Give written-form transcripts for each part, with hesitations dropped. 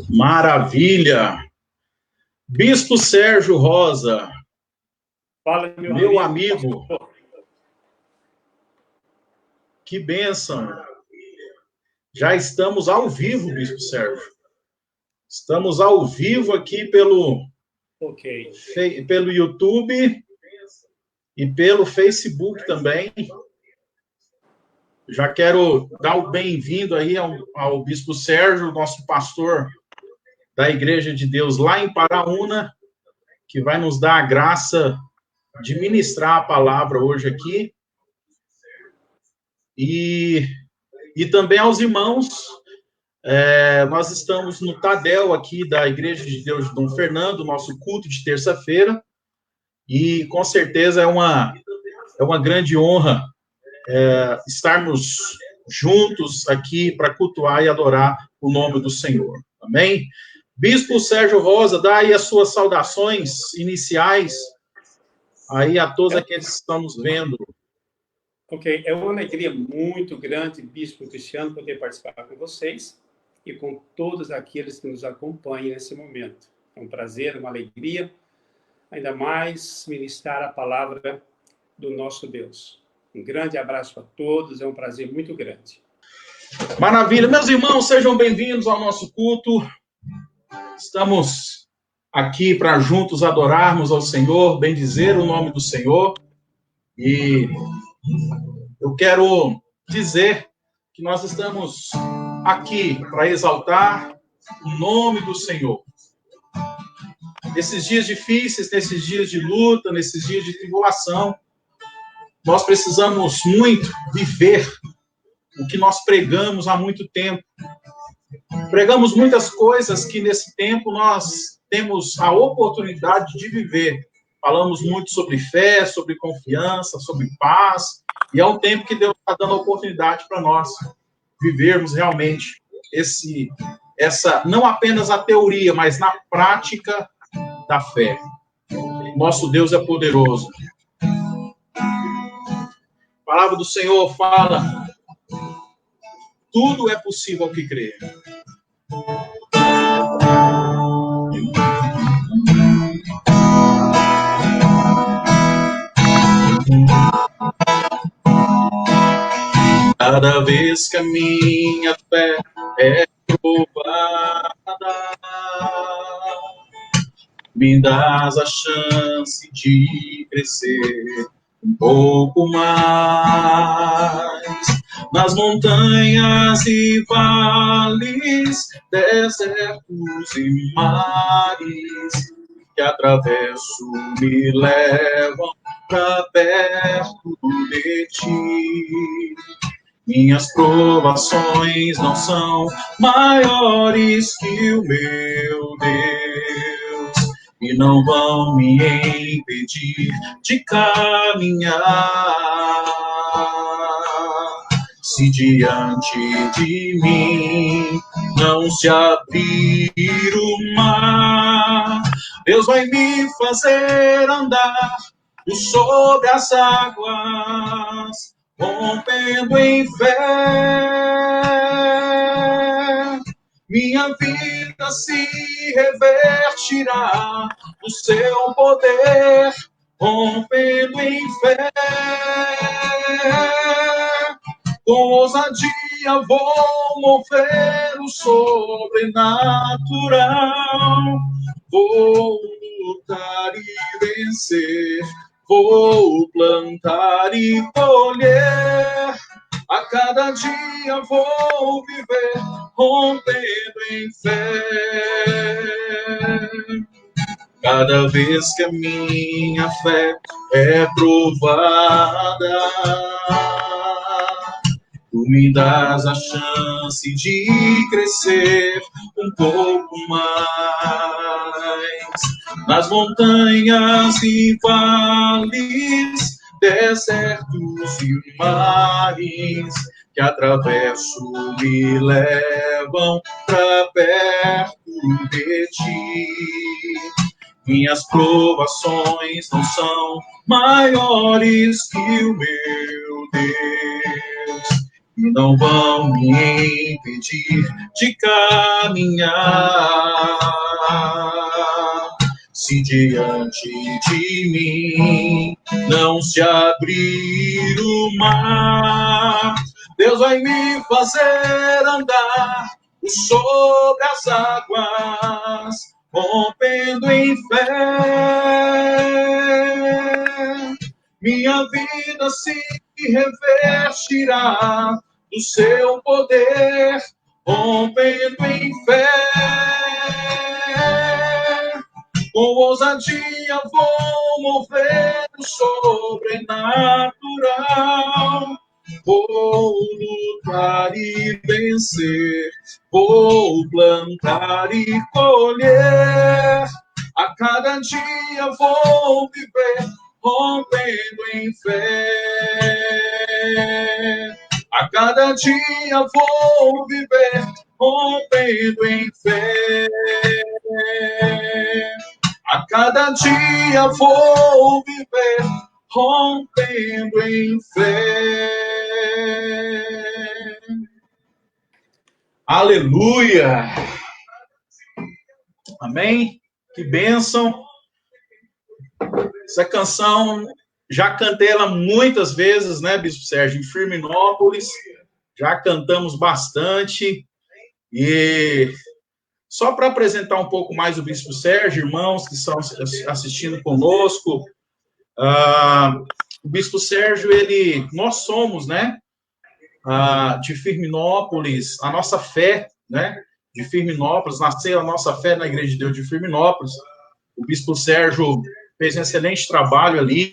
Maravilha! Bispo Sérgio Rosa, fala, meu amigo. Que bênção! Já estamos ao vivo, Bispo Sérgio. Estamos ao vivo aqui pelo YouTube e pelo Facebook também. Já quero dar o bem-vindo aí ao Bispo Sérgio, nosso pastor da Igreja de Deus lá em Paraúna, que vai nos dar a graça de ministrar a palavra hoje aqui. E também aos irmãos, nós estamos no Tadel aqui da Igreja de Deus de Dom Fernando, nosso culto de terça-feira, e com certeza é uma grande honra estarmos juntos aqui para cultuar e adorar o nome do Senhor. Amém? Bispo Sérgio Rosa, dá aí as suas saudações iniciais aí a todos aqueles que estão nos vendo. Ok, é uma alegria muito grande, Bispo Cristiano, poder participar com vocês e com todos aqueles que nos acompanham nesse momento. É um prazer, uma alegria, ainda mais ministrar a palavra do nosso Deus. Um grande abraço a todos, é um prazer muito grande. Maravilha, meus irmãos, sejam bem-vindos ao nosso culto. Estamos aqui para juntos adorarmos ao Senhor, bendizer o nome do Senhor. E eu quero dizer que nós estamos aqui para exaltar o nome do Senhor. Nesses dias difíceis, nesses dias de luta, nesses dias de tribulação, nós precisamos muito viver o que nós pregamos há muito tempo. Pregamos muitas coisas que nesse tempo nós temos a oportunidade de viver. Falamos muito sobre fé, sobre confiança, sobre paz. E é um tempo que Deus está dando a oportunidade para nós vivermos realmente não apenas a teoria, mas na prática da fé. Nosso Deus é poderoso. A palavra do Senhor fala: tudo é possível ao que crê. Cada vez que a minha fé é provada, me dás a chance de crescer um pouco mais. Nas montanhas e vales, desertos e mares que atravesso me levam para perto de ti. Minhas provações não são maiores que o meu Deus e não vão me impedir de caminhar. Se diante de mim não se abrir o mar, Deus vai me fazer andar sobre as águas, rompendo em fé. Minha vida se revertirá no seu poder, rompendo em fé. Com ousadia vou mover o sobrenatural. Vou lutar e vencer. Vou plantar e colher. A cada dia vou viver, rompendo em fé. Cada vez que a minha fé é provada, tu me dás a chance de crescer um pouco mais. Nas montanhas e vales, desertos e mares que atravesso me levam para perto de ti. Minhas provações não são maiores que o meu Deus não vão me impedir de caminhar. Se diante de mim não se abrir o mar, Deus vai me fazer andar sobre as águas, rompendo em fé. Minha vida se revestirá do seu poder, rompendo em fé. Com ousadia vou mover o sobrenatural. Vou lutar e vencer, vou plantar e colher. A cada dia vou viver, rompendo em fé. A cada dia vou viver, rompendo em fé. A cada dia vou viver, rompendo em fé. Aleluia! Amém? Que bênção! Essa canção, já cantei ela muitas vezes, né, Bispo Sérgio, em Firminópolis. Já cantamos bastante. E só para apresentar um pouco mais o Bispo Sérgio, irmãos que estão assistindo conosco, o Bispo Sérgio, nós somos, né, de Firminópolis, a nossa fé, né, de Firminópolis, nasceu a nossa fé na Igreja de Deus de Firminópolis. O Bispo Sérgio fez um excelente trabalho ali,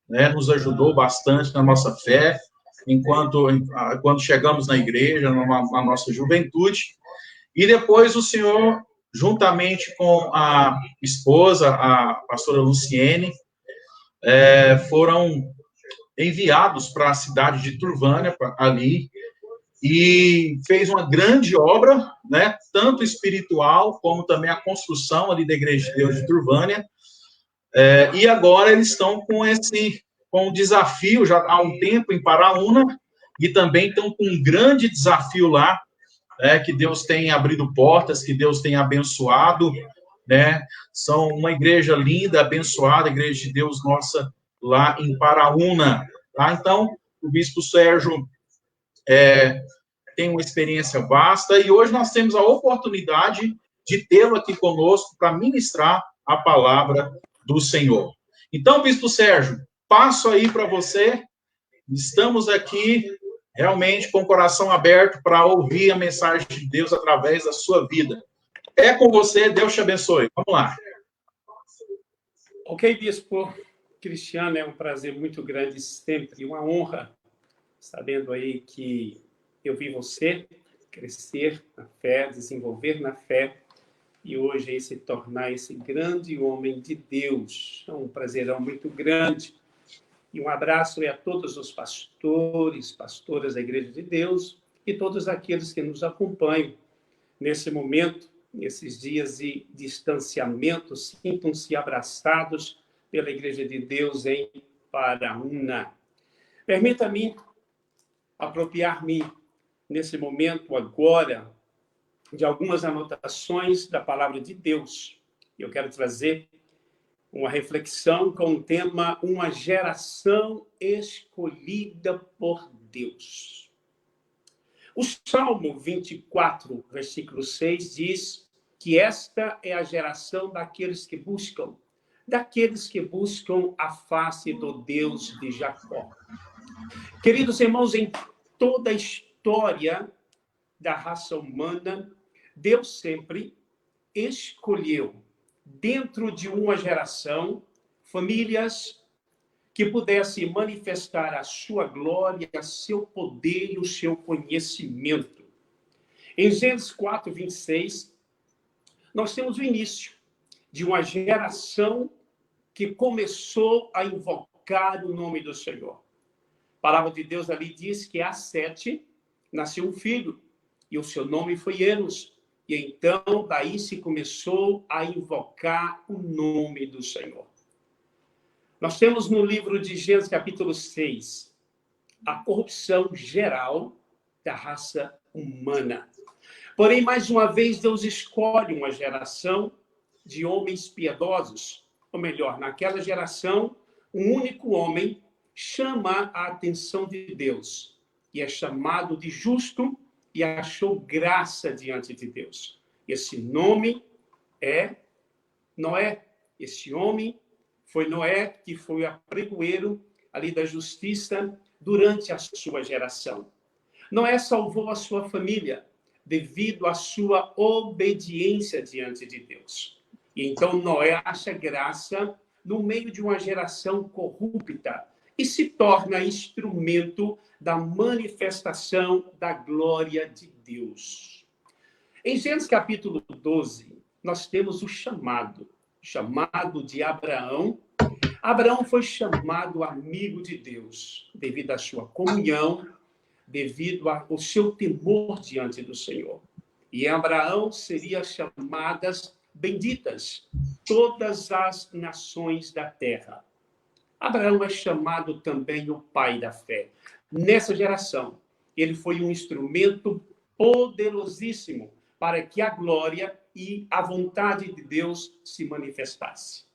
né, nos ajudou bastante na nossa fé, quando chegamos na igreja, na nossa juventude. E depois o senhor, juntamente com a esposa, a pastora Luciene, foram enviados para a cidade de Turvânia, ali, e fez uma grande obra, né, tanto espiritual, como também a construção ali da Igreja de Deus de Turvânia. E agora eles estão com o desafio, já há um tempo, em Paraúna, e também estão com um grande desafio lá, que Deus tem abrido portas, que Deus tem abençoado, né? São uma igreja linda, abençoada, a Igreja de Deus nossa, lá em Paraúna. Tá? Então, o Bispo Sérgio tem uma experiência vasta, e hoje nós temos a oportunidade de tê-lo aqui conosco para ministrar a palavra do Senhor. Então, Bispo Sérgio, passo aí para você. Estamos aqui realmente com o coração aberto para ouvir a mensagem de Deus através da sua vida. É com você, Deus te abençoe. Vamos lá. Ok, Bispo Cristiano, é um prazer muito grande sempre, uma honra, sabendo aí que eu vi você crescer na fé, desenvolver na fé, e hoje aí se tornar esse grande homem de Deus. É um prazerão muito grande. E um abraço a todos os pastores, pastoras da Igreja de Deus e todos aqueles que nos acompanham nesse momento, nesses dias de distanciamento. Sintam-se abraçados pela Igreja de Deus em Paraúna. Permita-me apropriar-me nesse momento agora de algumas anotações da palavra de Deus. Eu quero trazer uma reflexão com o tema Uma Geração Escolhida por Deus. O Salmo 24, versículo 6, diz que esta é a geração daqueles que buscam a face do Deus de Jacó. Queridos irmãos, em toda a história da raça humana, Deus sempre escolheu, dentro de uma geração, famílias que pudessem manifestar a sua glória, seu poder e o seu conhecimento. Em Gênesis 4, 26, nós temos o início de uma geração que começou a invocar o nome do Senhor. A palavra de Deus ali diz que a Sete nasceu um filho, e o seu nome foi Enos. E então, daí se começou a invocar o nome do Senhor. Nós temos no livro de Gênesis, capítulo 6, a corrupção geral da raça humana. Porém, mais uma vez, Deus escolhe uma geração de homens piedosos. Ou melhor, naquela geração, um único homem chama a atenção de Deus e é chamado de justo e achou graça diante de Deus. Esse nome é Noé. Esse homem foi Noé, que foi o apregoeiro ali da justiça durante a sua geração. Noé salvou a sua família devido à sua obediência diante de Deus. E então Noé acha graça no meio de uma geração corrupta e se torna instrumento da manifestação da glória de Deus. Em Gênesis capítulo 12, nós temos o chamado de Abraão. Abraão foi chamado amigo de Deus devido à sua comunhão, devido ao seu temor diante do Senhor. E em Abraão seriam chamadas benditas todas as nações da terra. Abraão é chamado também o pai da fé. Nessa geração, ele foi um instrumento poderosíssimo para que a glória e a vontade de Deus se manifestasse.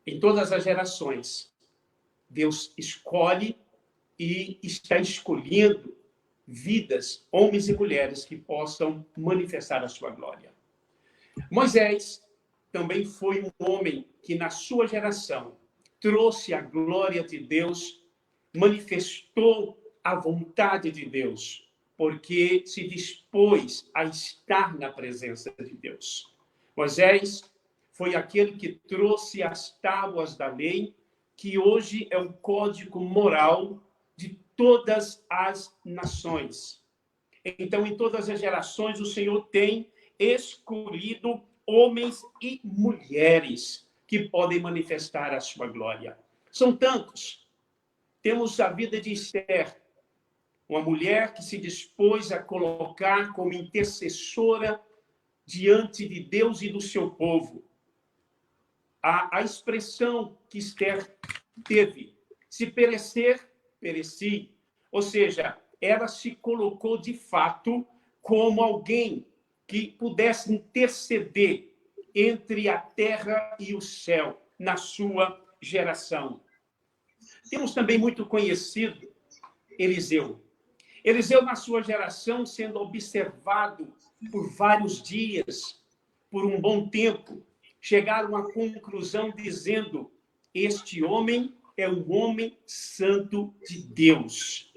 Em todas as gerações, Deus escolhe e está escolhendo vidas, homens e mulheres, que possam manifestar a sua glória. Moisés também foi um homem que, na sua geração, trouxe a glória de Deus, manifestou a vontade de Deus, porque se dispôs a estar na presença de Deus. Moisés foi aquele que trouxe as tábuas da lei, que hoje é o código moral de todas as nações. Então, em todas as gerações, o Senhor tem escolhido homens e mulheres que podem manifestar a sua glória. São tantos. Temos a vida de Esther, uma mulher que se dispôs a colocar como intercessora diante de Deus e do seu povo. A expressão que Esther teve, se perecer, pereci. Ou seja, ela se colocou de fato como alguém que pudesse interceder entre a terra e o céu na sua geração. Temos também muito conhecido Eliseu. Eliseu, na sua geração, sendo observado por vários dias, por um bom tempo, chegaram à conclusão dizendo: este homem é um homem santo de Deus.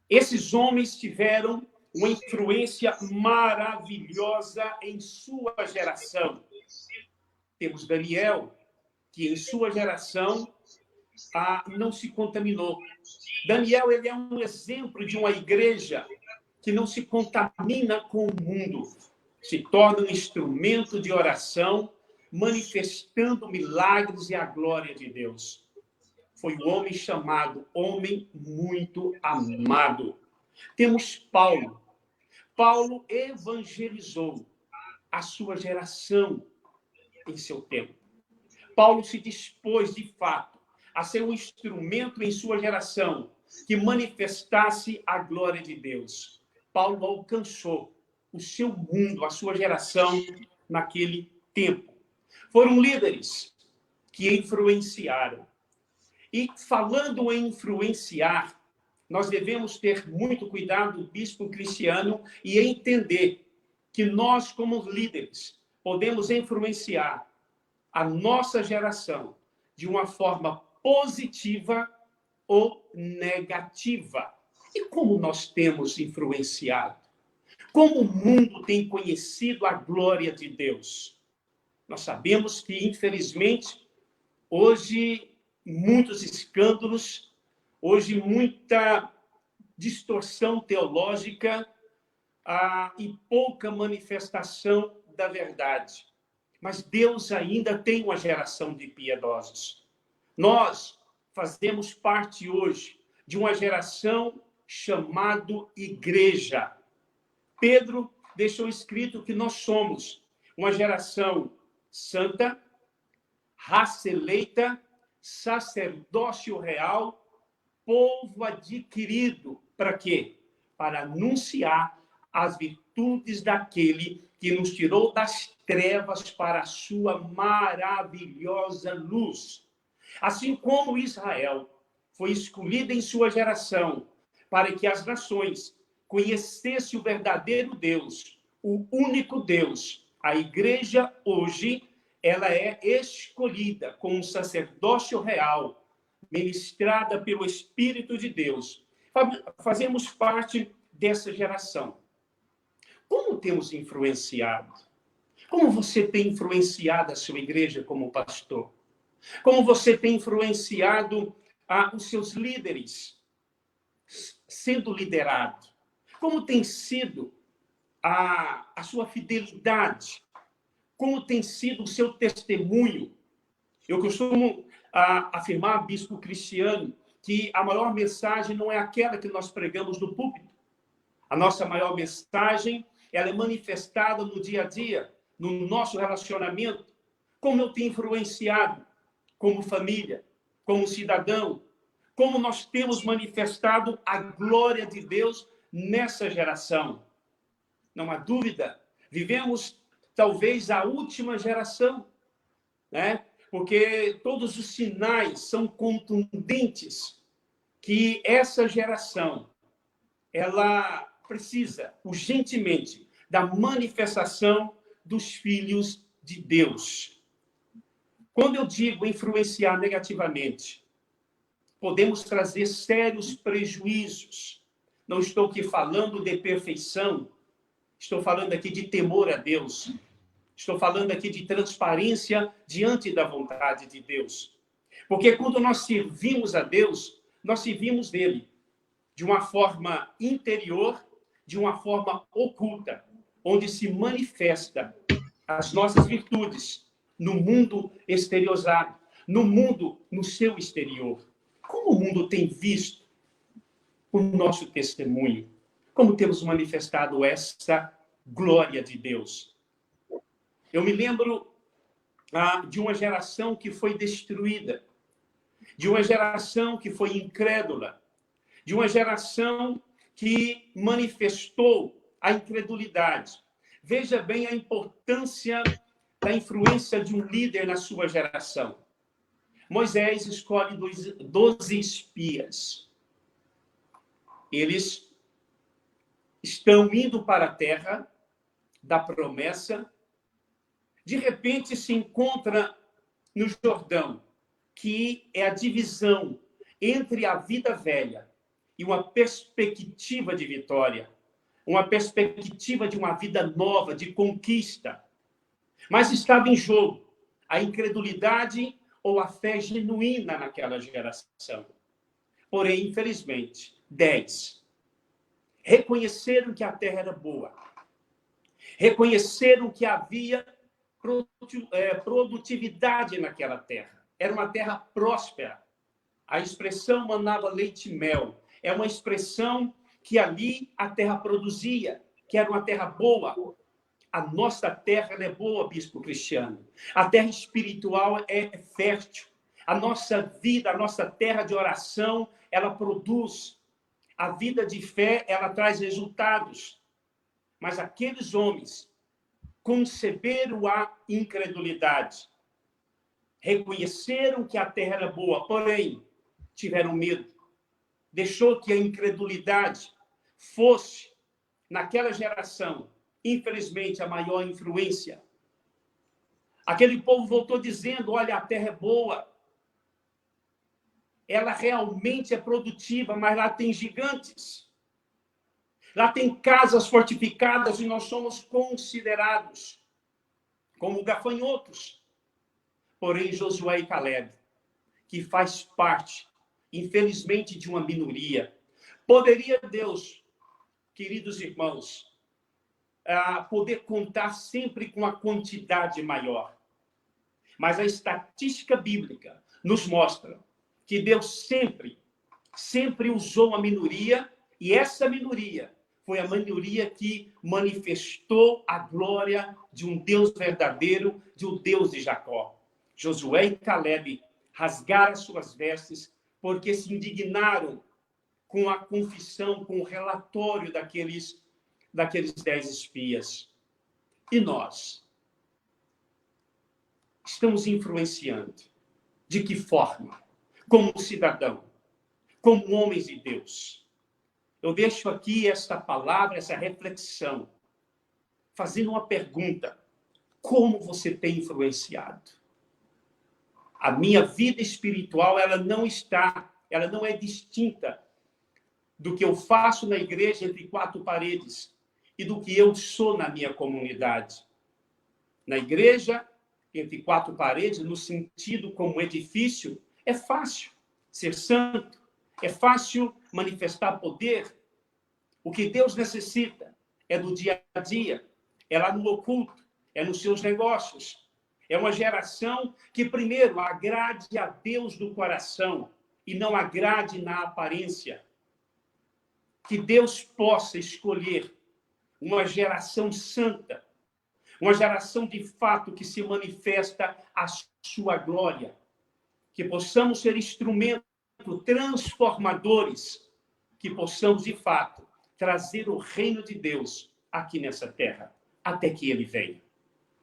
Esses homens tiveram uma influência maravilhosa em sua geração. Temos Daniel, que em sua geração não se contaminou. Daniel, ele é um exemplo de uma igreja que não se contamina com o mundo, se torna um instrumento de oração, manifestando milagres e a glória de Deus. Foi um homem chamado homem muito amado. Temos Paulo. Paulo evangelizou a sua geração em seu tempo. Paulo se dispôs, de fato, a ser um instrumento em sua geração que manifestasse a glória de Deus. Paulo alcançou o seu mundo, a sua geração naquele tempo. Foram líderes que influenciaram. E falando em influenciar, nós devemos ter muito cuidado, bispo Cristiano, e entender que nós, como líderes, podemos influenciar a nossa geração de uma forma positiva ou negativa. E como nós temos influenciado? Como o mundo tem conhecido a glória de Deus? Nós sabemos que, infelizmente, hoje, muitos escândalos, hoje, muita distorção teológica e pouca manifestação da verdade. Mas Deus ainda tem uma geração de piedosos. Nós fazemos parte hoje de uma geração chamada igreja. Pedro deixou escrito que nós somos uma geração santa, raça eleita, sacerdócio real, povo adquirido. Para quê? para anunciar as virtudes daquele que nos tirou das trevas para a sua maravilhosa luz. Assim como Israel foi escolhido em sua geração para que as nações conhecessem o verdadeiro Deus, o único Deus, a igreja hoje, ela é escolhida como um sacerdócio real, ministrada pelo Espírito de Deus. Fazemos parte dessa geração. Como temos influenciado? Como você tem influenciado a sua igreja como pastor? Como você tem influenciado os seus líderes sendo liderado? Como tem sido a sua fidelidade? Como tem sido o seu testemunho? Eu costumo afirmar, bispo Cristiano, que a maior mensagem não é aquela que nós pregamos no púlpito. A nossa maior mensagem, ela é manifestada no dia a dia, no nosso relacionamento. Como eu tenho influenciado como família, como cidadão, como nós temos manifestado a glória de Deus nessa geração. Não há dúvida, vivemos talvez a última geração, né? Porque todos os sinais são contundentes que essa geração, ela precisa urgentemente da manifestação dos filhos de Deus. Quando eu digo influenciar negativamente, podemos trazer sérios prejuízos. Não estou aqui falando de perfeição, estou falando aqui de temor a Deus. Estou falando aqui de transparência diante da vontade de Deus. Porque quando nós servimos a Deus, nós servimos dele de uma forma interior, de uma forma oculta, onde se manifesta as nossas virtudes no mundo exteriorizado, no mundo, no seu exterior. Como o mundo tem visto o nosso testemunho? Como temos manifestado essa glória de Deus? Eu me lembro de uma geração que foi destruída, de uma geração que foi incrédula, de uma geração que manifestou a incredulidade. Veja bem a importância da influência de um líder na sua geração. Moisés escolhe 12 espias. Eles estão indo para a terra da promessa. De repente se encontra no Jordão, que é a divisão entre a vida velha e uma perspectiva de vitória, uma perspectiva de uma vida nova, de conquista. Mas estava em jogo a incredulidade ou a fé genuína naquela geração. Porém, infelizmente, 10 reconheceram que a terra era boa, reconheceram que havia produtividade naquela terra. Era uma terra próspera. A expressão manava leite e mel. É uma expressão que ali a terra produzia, que era uma terra boa. A nossa terra ela é boa, bispo Cristiano. A terra espiritual é fértil. A nossa vida, a nossa terra de oração, ela produz. A vida de fé, ela traz resultados. Mas aqueles homens conceberam a incredulidade. Reconheceram que a terra era boa, porém, tiveram medo. Deixou que a incredulidade fosse, naquela geração, infelizmente, a maior influência. Aquele povo voltou dizendo, olha, a terra é boa. Ela realmente é produtiva, mas lá tem gigantes. Lá tem casas fortificadas e nós somos considerados como gafanhotos. Porém, Josué e Caleb, que faz parte, infelizmente, de uma minoria, poderia Deus, queridos irmãos, poder contar sempre com a quantidade maior. Mas a estatística bíblica nos mostra que Deus sempre usou a minoria, e essa minoria foi a minoria que manifestou a glória de um Deus verdadeiro, de um Deus de Jacó. Josué e Caleb rasgaram suas vestes porque se indignaram com a confissão, com o relatório daqueles 10 espias. E nós? Estamos influenciando. De que forma? Como cidadão, como homens de Deus. Eu deixo aqui esta palavra, essa reflexão, fazendo uma pergunta. Como você tem influenciado? A minha vida espiritual, ela não é distinta do que eu faço na igreja entre 4 paredes e do que eu sou na minha comunidade. Na igreja, entre 4 paredes, no sentido como edifício, é fácil ser santo, é fácil manifestar poder. O que Deus necessita é do dia a dia, é lá no oculto, é nos seus negócios. É uma geração que, primeiro, agrade a Deus do coração e não agrade na aparência. Que Deus possa escolher uma geração santa, uma geração de fato que se manifesta a sua glória. Que possamos ser instrumentos transformadores, que possamos, de fato, trazer o reino de Deus aqui nessa terra, até que ele venha.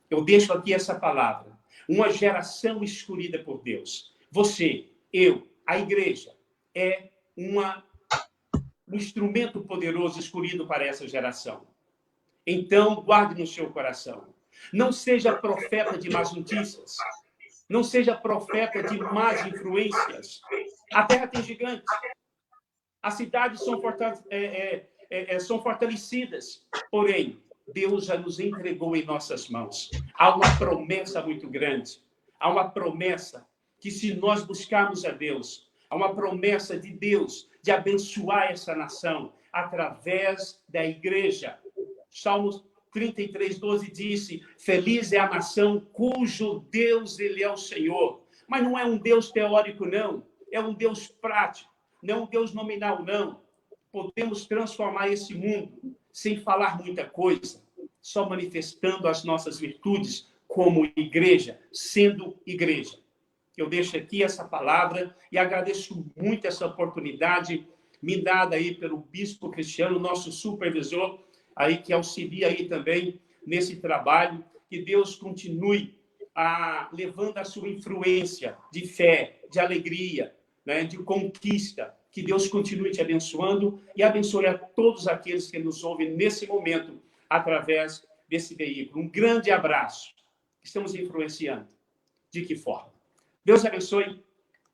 Eu deixo aqui essa palavra. Uma geração escolhida por Deus. Você, eu, a igreja, é um instrumento poderoso escolhido para essa geração. Então, guarde no seu coração. Não seja profeta de más notícias. Não seja profeta de más influências. A terra tem gigantes. As cidades são fortalecidas. Porém, Deus já nos entregou em nossas mãos. Há uma promessa muito grande. Há uma promessa que, se nós buscarmos a Deus, há uma promessa de Deus de abençoar essa nação através da igreja. Salmos 33:12 disse: feliz é a nação cujo Deus ele é o Senhor. Mas não é um Deus teórico, não. É um Deus prático. Não é um Deus nominal, não. Podemos transformar esse mundo sem falar muita coisa, só manifestando as nossas virtudes como igreja, sendo igreja. Eu deixo aqui essa palavra e agradeço muito essa oportunidade me dada aí pelo Bispo Cristiano, nosso supervisor, aí que auxilia aí também nesse trabalho. Que Deus continue levando a sua influência de fé, de alegria, né, de conquista. Que Deus continue te abençoando e abençoe a todos aqueles que nos ouvem nesse momento através desse veículo. Um grande abraço. Estamos influenciando. De que forma? Deus abençoe,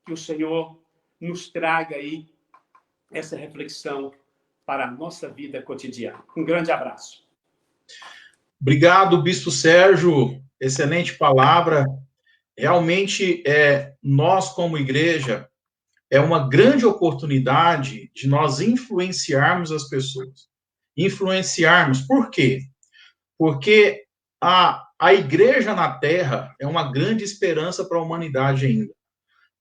que o Senhor nos traga aí essa reflexão para a nossa vida cotidiana. Um grande abraço. Obrigado, Bispo Sérgio. Excelente palavra. Realmente, nós, como igreja, é uma grande oportunidade de nós influenciarmos as pessoas. Influenciarmos, por quê? Porque a igreja na Terra é uma grande esperança para a humanidade ainda.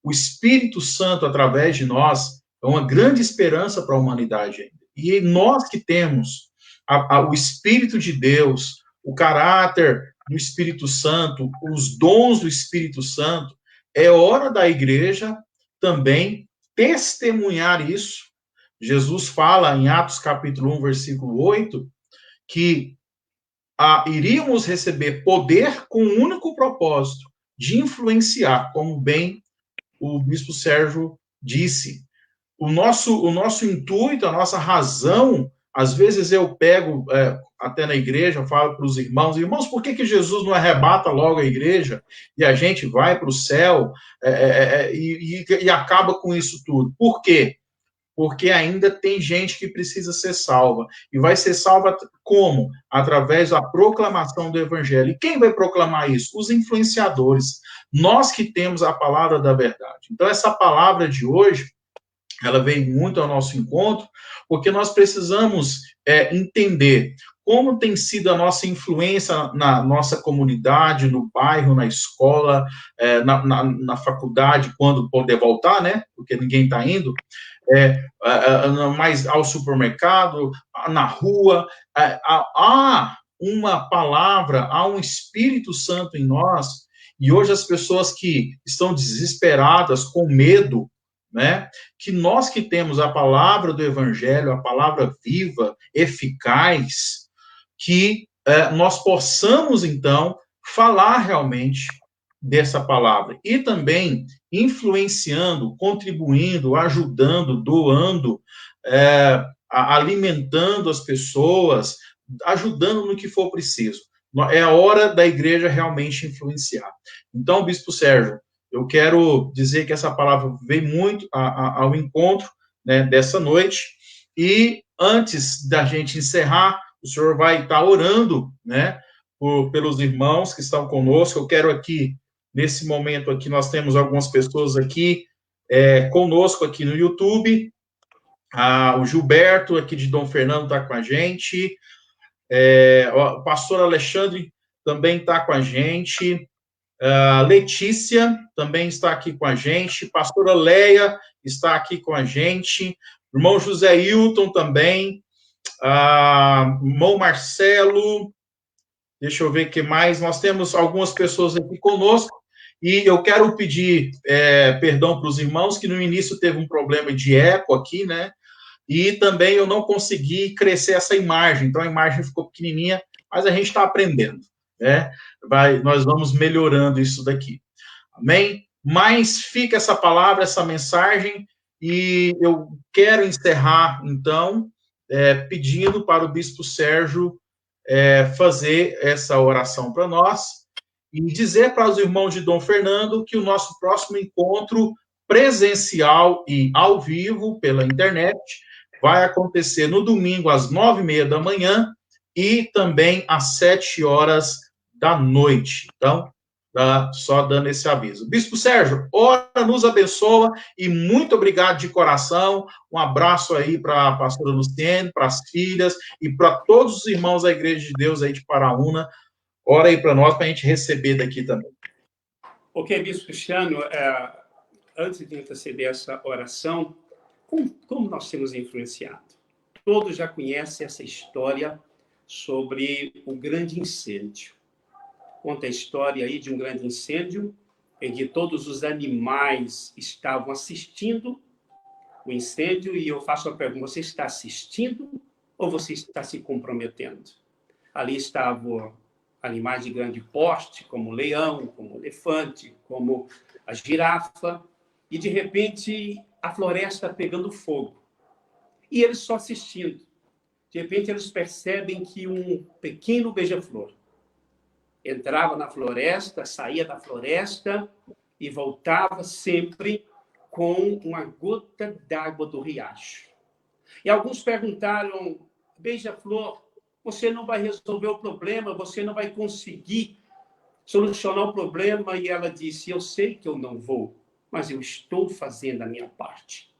O Espírito Santo, através de nós, é uma grande esperança para a humanidade ainda. E nós que temos o Espírito de Deus, o caráter do Espírito Santo, os dons do Espírito Santo, é hora da igreja também testemunhar isso. Jesus fala em Atos capítulo 1, versículo 8, que iríamos receber poder com o único propósito de influenciar, como bem o Bispo Sérgio disse. O nosso intuito, a nossa razão, às vezes eu pego até na igreja, falo para os irmãos, por que Jesus não arrebata logo a igreja e a gente vai para o céu e acaba com isso tudo? Por quê? Porque ainda tem gente que precisa ser salva. E vai ser salva como? Através da proclamação do evangelho. E quem vai proclamar isso? Os influenciadores. Nós que temos a palavra da verdade. Então, essa palavra de hoje, ela veio muito ao nosso encontro, porque nós precisamos entender como tem sido a nossa influência na nossa comunidade, no bairro, na escola, na faculdade, quando poder voltar, né? Porque ninguém está indo, mas ao supermercado, na rua. Há uma palavra, há um Espírito Santo em nós, e hoje as pessoas que estão desesperadas, com medo, né? Que nós que temos a palavra do Evangelho, a palavra viva, eficaz, que nós possamos, então, falar realmente dessa palavra. E também influenciando, contribuindo, ajudando, doando, alimentando as pessoas, ajudando no que for preciso. É a hora da igreja realmente influenciar. Então, Bispo Sérgio, eu quero dizer que essa palavra veio muito ao encontro, né, dessa noite. E antes da gente encerrar, o senhor vai estar orando, né, pelos irmãos que estão conosco. Eu quero aqui, nesse momento aqui, nós temos algumas pessoas aqui conosco aqui no YouTube. O Gilberto, aqui de Dom Fernando, está com a gente. O pastor Alexandre também está com a gente. Letícia também está aqui com a gente. Pastora Leia está aqui com a gente. Irmão José Hilton também. Irmão Marcelo. Deixa eu ver o que mais. Nós temos algumas pessoas aqui conosco. E eu quero pedir perdão para os irmãos, que no início teve um problema de eco aqui, né? E também eu não consegui crescer essa imagem. Então, a imagem ficou pequenininha, mas a gente está aprendendo, né? Nós vamos melhorando isso daqui. Amém? Mas fica essa palavra, essa mensagem, e eu quero encerrar, então, pedindo para o Bispo Sérgio fazer essa oração para nós e dizer para os irmãos de Dom Fernando que o nosso próximo encontro presencial e ao vivo pela internet vai acontecer no domingo às 9h30 da manhã e também às 7h da noite. Então, só dando esse aviso. Bispo Sérgio, ora, nos abençoa e muito obrigado de coração. Um abraço aí para a pastora Luciene, para as filhas e para todos os irmãos da Igreja de Deus aí de Paraúna. Ora aí para nós, para a gente receber daqui também. Ok, Bispo Cristiano, antes de interceder essa oração, como nós temos influenciado? Todos já conhecem essa história sobre o grande incêndio. Conta a história aí de um grande incêndio em que todos os animais estavam assistindo o incêndio, e eu faço a pergunta: você está assistindo ou você está se comprometendo? Ali estavam animais de grande porte, como o leão, como o elefante, como a girafa, e de repente a floresta pegando fogo. E eles só assistindo. De repente eles percebem que um pequeno beija-flor entrava na floresta, saía da floresta e voltava sempre com uma gota d'água do riacho. E alguns perguntaram: beija-flor, você não vai resolver o problema, você não vai conseguir solucionar o problema. E ela disse: eu sei que eu não vou, mas eu estou fazendo a minha parte.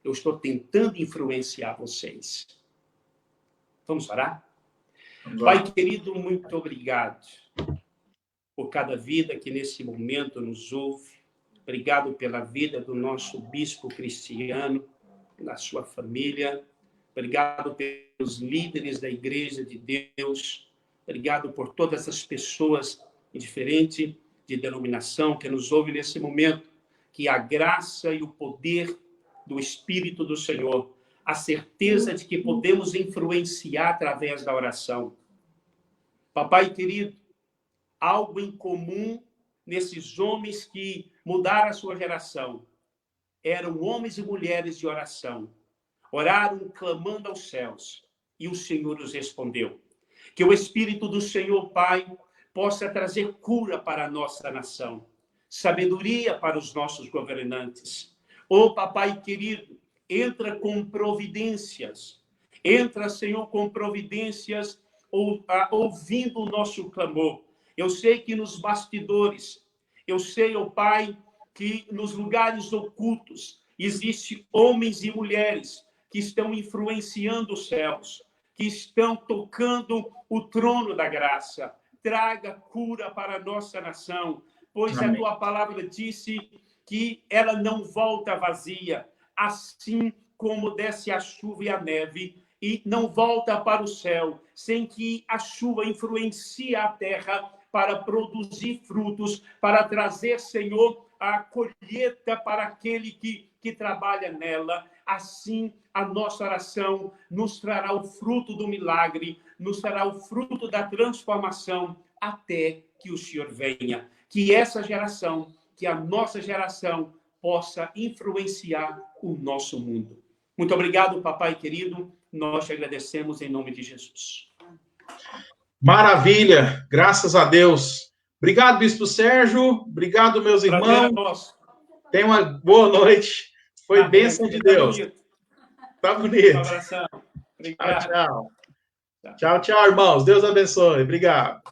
Eu estou tentando influenciar vocês. Vamos orar? Pai querido, muito obrigado por cada vida que nesse momento nos ouve. Obrigado pela vida do nosso bispo Cristiano, da sua família. Obrigado pelos líderes da Igreja de Deus. Obrigado por todas as pessoas indiferentes de denominação que nos ouvem nesse momento. Que a graça e o poder do Espírito do Senhor, a certeza de que podemos influenciar através da oração. Papai querido, algo em comum nesses homens que mudaram a sua geração eram homens e mulheres de oração. Oraram clamando aos céus e o Senhor os respondeu. Que o Espírito do Senhor, Pai, possa trazer cura para a nossa nação, sabedoria para os nossos governantes. Papai querido, entra com providências. Entra, Senhor, com providências, ouvindo o nosso clamor. Eu sei que nos bastidores, eu sei, Pai, que nos lugares ocultos existem homens e mulheres que estão influenciando os céus, que estão tocando o trono da graça. Traga cura para a nossa nação, pois Amém. A tua palavra disse que ela não volta vazia, assim como desce a chuva e a neve, e não volta para o céu, sem que a chuva influencie a terra para produzir frutos, para trazer, Senhor, a colheita para aquele que que trabalha nela, assim a nossa oração nos trará o fruto do milagre, nos trará o fruto da transformação, até que o Senhor venha. Que essa geração, que a nossa geração, possa influenciar o nosso mundo. Muito obrigado, papai querido. Nós te agradecemos em nome de Jesus. Maravilha, graças a Deus. Obrigado, Bispo Sérgio. Obrigado, meus irmãos. Tenha uma boa noite. Foi bênção de Deus. Tá bonito. Um abração. Obrigado. Tchau, tchau. Tchau, tchau, irmãos. Deus abençoe. Obrigado.